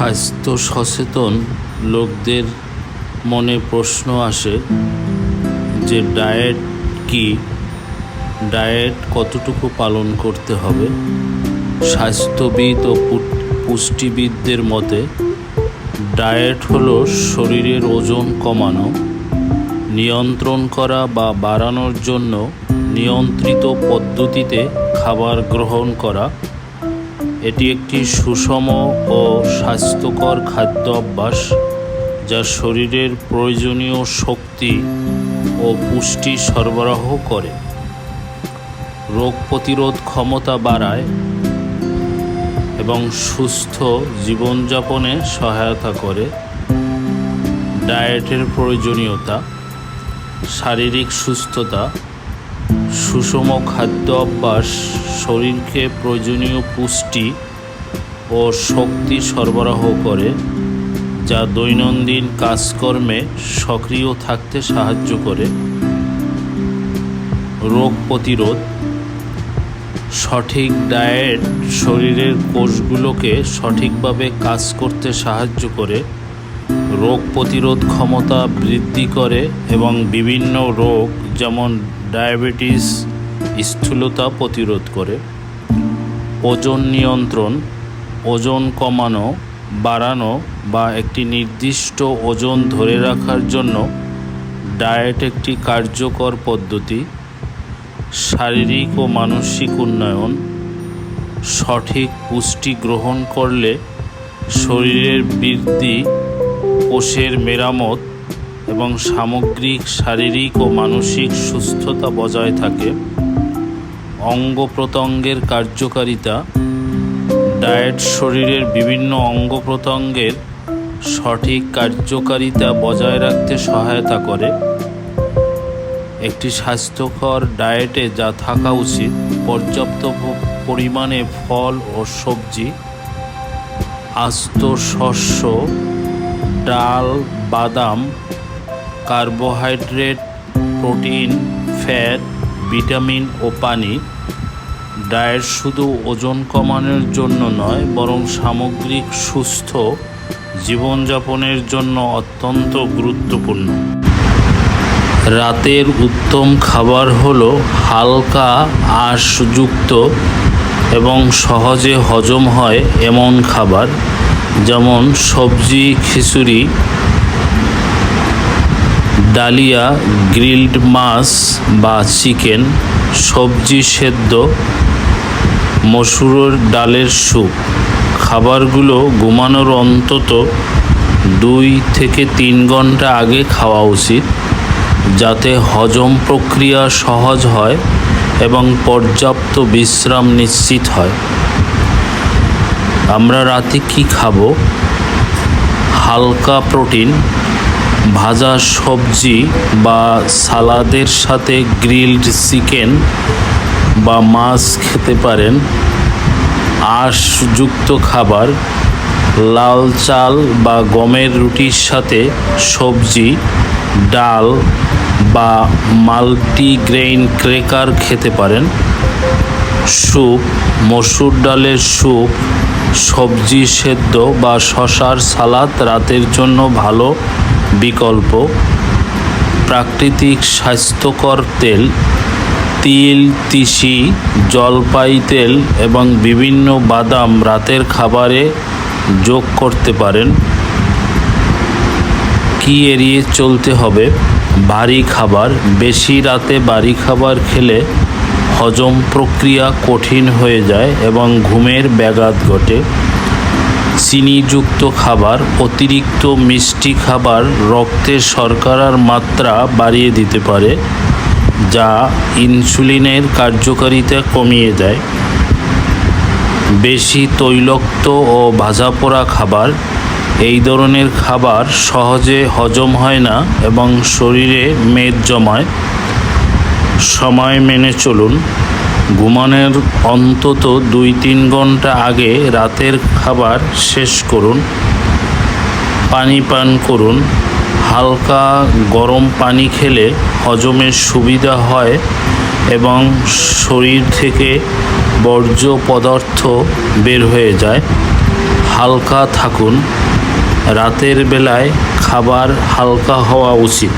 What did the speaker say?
স্বাস্থ্য সচেতন লোকদের মনে প্রশ্ন আসে যে ডায়েট কি, ডায়েট কতটুকু পালন করতে হবে। স্বাস্থ্যবিদ ও পুষ্টিবিদদের মতে ডায়েট হলো শরীরের ওজন কমানো, নিয়ন্ত্রণ করা বা বাড়ানোর জন্য নিয়ন্ত্রিত পদ্ধতিতে খাবার গ্রহণ করা। এটি একটি সুষম ও স্বাস্থ্যকর খাদ্য অভ্যাস যা শরীরের প্রয়োজনীয় শক্তি ও পুষ্টি সরবরাহ করে, রোগ প্রতিরোধ ক্ষমতা বাড়ায় এবং সুস্থ জীবনযাপনে সহায়তা করে। ডায়েটের প্রয়োজনীয়তা: শারীরিক সুস্থতা। সুষম খাদ্য অভ্যাস শরীরকে প্রয়োজনীয় পুষ্টি ও শক্তি সরবরাহ করে, যা দৈনন্দিন কাজকর্মে সক্রিয় থাকতে সাহায্য করে। রোগ প্রতিরোধ: সঠিক ডায়েট শরীরের কোষগুলোকে সঠিকভাবে কাজ করতে সাহায্য করে, রোগ প্রতিরোধ ক্ষমতা বৃদ্ধি করে এবং বিভিন্ন রোগ যেমন ডায়াবেটিস, স্থূলতা প্রতিরোধ করে। ওজন নিয়ন্ত্রণ: ওজন কমানো, বাড়ানো বা একটি নির্দিষ্ট ওজন ধরে রাখার জন্য ডায়েট একটি কার্যকর পদ্ধতি। শারীরিক ও মানসিক উন্নয়ন: সঠিক পুষ্টি গ্রহণ করলে শরীরের বৃদ্ধি, কোষের মেরামত এবং সামগ্রিক শারীরিক ও মানসিক সুস্থতা বজায় থাকে। অঙ্গ প্রত্যঙ্গের কার্যকারিতা: ডায়েট শরীরের বিভিন্ন অঙ্গ প্রত্যঙ্গের সঠিক কার্যকারিতা বজায় রাখতে সহায়তা করে। একটি স্বাস্থ্যকর ডায়েটে যা থাকা উচিত: পর্যাপ্ত পরিমাণে ফল ও সবজি, আস্ত শস্য, ডাল, বাদাম, কার্বোহাইড্রেট, প্রোটিন, ফ্যাট, ভিটামিন ও পানি। ডায়েট শুধু ওজন কমানোর জন্য নয়, বরং সামগ্রিক সুস্থ জীবনযাপনের জন্য অত্যন্ত গুরুত্বপূর্ণ। রাতের উত্তম খাবার হলো হালকা আঁশযুক্ত এবং সহজে হজম হয় এমন খাবার, যেমন সবজি, খিচুড়ি, ডালিয়া, গ্রিলড মাছ বা চিকেন, সবজি সেদ্ধ, মসুরের ডালের স্যুপ। খাবারগুলো ঘুমানোর অন্তত 2 থেকে 3 ঘন্টা আগে খাওয়া উচিত, যাতে হজম প্রক্রিয়া সহজ হয় এবং পর্যাপ্ত বিশ্রাম নিশ্চিত হয়। আমরা রাতে কি খাবো? হালকা প্রোটিন: ভাজা সবজি বা সালাদের সাথে গ্রিলড চিকেন বা মাছ খেতে পারেন। আঁশযুক্ত খাবার: লাল চাল বা গমের রুটির সাথে সবজি, ডাল বা মাল্টিগ্রেইন ক্র্যাকার খেতে পারেন। স্যুপ: মসুর ডালের স্যুপ, সবজি সেদ্ধ বা শসার সালাদ রাতের জন্য ভালো বিকল্প। প্রাকৃতিক স্বাস্থ্যকর তেল: তিল, তিসি, জলপাই তেল এবং বিভিন্ন বাদাম রাতের খাবারে যোগ করতে পারেন। কি এড়িয়ে চলতে হবে? ভারী খাবার: বেশি রাতে ভারী খাবার খেলে হজম প্রক্রিয়া কঠিন হয়ে যায় এবং ঘুমের ব্যাঘাত ঘটে। চিনিযুক্ত খাবার: অতিরিক্ত মিষ্টি খাবার রক্তে শর্করার মাত্রা বাড়িয়ে দিতে পারে, যা ইনসুলিনের কার্যকারিতা কমিয়ে দেয়। বেশি তৈলাক্ত ও ভাজাপোড়া খাবার: এই ধরনের খাবার সহজে হজম হয় না এবং শরীরে মেদ জমায়। সময় মেনে চলুন: ঘুমানোর অন্তত 2-3 ঘন্টা আগে রাতের খাবার শেষ করুন। পানি পান করুন: হালকা গরম পানি খেলে হজমের সুবিধা হয় এবং শরীর থেকে বর্জ্য পদার্থ বের হয়ে যায়। হালকা থাকুন। রাতের বেলায় খাবার হালকা হওয়া উচিত।